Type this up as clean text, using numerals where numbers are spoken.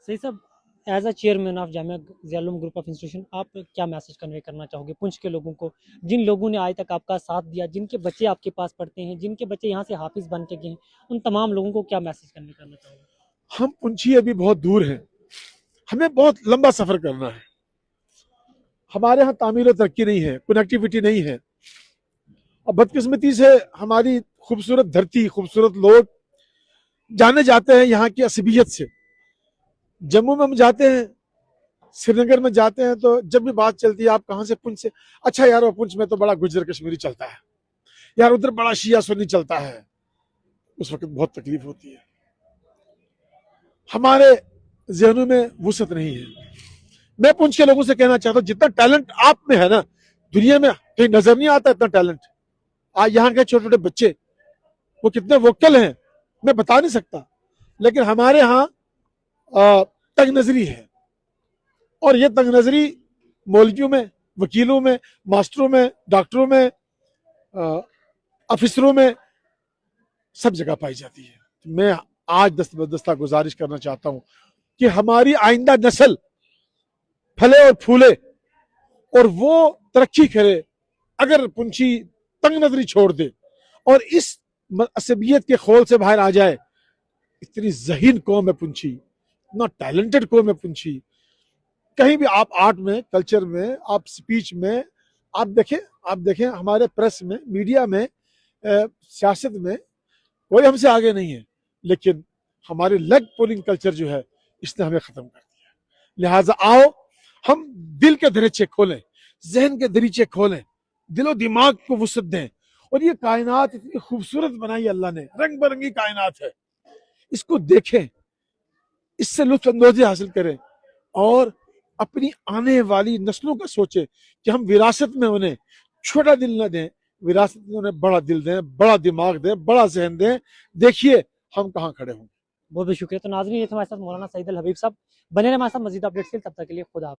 सही साहब, as a chairman of Jamia Zia ul Uloom group of institution, आप क्या मैसेज कन्वे करना चाहोगे पुंछ के लोगों को, जिन लोगों ने आज तक आपका साथ दिया, जिनके बच्चे आपके पास पढ़ते हैं, जिनके बच्चे यहाँ से हाफिज बन के गए हैं, उन तमाम लोगों को क्या मैसेज कन्वे करना चाहोगे? हम पुंछी अभी बहुत दूर हैं, हमें बहुत लंबा सफर करना है। हमारे यहाँ तामीर और तरक्की नहीं है, कनेक्टिविटी नहीं है, और बदकिस्मती से हमारी खूबसूरत धरती, खूबसूरत लोग जाने जाते हैं यहाँ की असबियत से। जम्मू में हम जाते हैं, श्रीनगर में जाते हैं, तो जब भी बात चलती है आप कहाँ से, पुंछ से, अच्छा यार वो पुंछ में तो बड़ा गुजर कश्मीरी चलता है यार, उधर बड़ा शिया सुन्नी चलता है। उस वक्त बहुत तकलीफ होती है, हमारे ज़हनों में वुसअत नहीं है। मैं पुंछ के लोगों से कहना चाहता हूँ, जितना टैलेंट आप में है ना, दुनिया में कहीं नजर नहीं आता इतना टैलेंट। आज यहाँ के छोटे छोटे बच्चे वो कितने वोकल हैं मैं बता नहीं सकता, लेकिन हमारे यहाँ तंग नजरी है, और ये तंग नजरी मौलवियों में, वकीलों में, मास्टरों में, डॉक्टरों में, अफसरों में, सब जगह पाई जाती है। मैं आज दस्तबदस्ता गुजारिश करना चाहता हूँ कि हमारी आइंदा नस्ल फले और फूले और वो तरक्की करे अगर पुंछी तंग नजरी छोड़ दे और इस असबियत के खोल से बाहर आ जाए। इतनी ज़हीन कौम है पुंछी, इतना टैलेंटेड कौम है पुंछी। कहीं भी आप आर्ट में, कल्चर में, आप स्पीच में, आप देखें हमारे प्रेस में, मीडिया में, सियासत में कोई हमसे आगे नहीं है, लेकिन हमारे लेग पुलिंग कल्चर जो है इसने हमें खत्म कर दिया। लिहाजा आओ हम दिल के दरीचे खोलें, जहन के दरीचे खोलें, दिलो दिमाग को वुसअत दें, और ये कायनात इतनी खूबसूरत बनाई अल्लाह ने, रंग बिरंगी कायनात है, इसको देखें, इससे लुत्फ अंदोज़ी हासिल करें, और अपनी आने वाली नस्लों का सोचें कि हम विरासत में उन्हें छोटा दिल न दें, विरासत में उन्हें बड़ा दिल दें, बड़ा दिमाग दें, बड़ा जहन दें। देखिए हम कहाँ खड़े होंगे। बहुत बहुत शुक्रिया। तो नाज़रीन, ये थे हमारे साथ मौलाना सईद अल हबीब साहब। बने रहे हमारे साथ मज़ीद अपडेट्स के लिए, तब तक के लिए खुदा हाफ़िज़।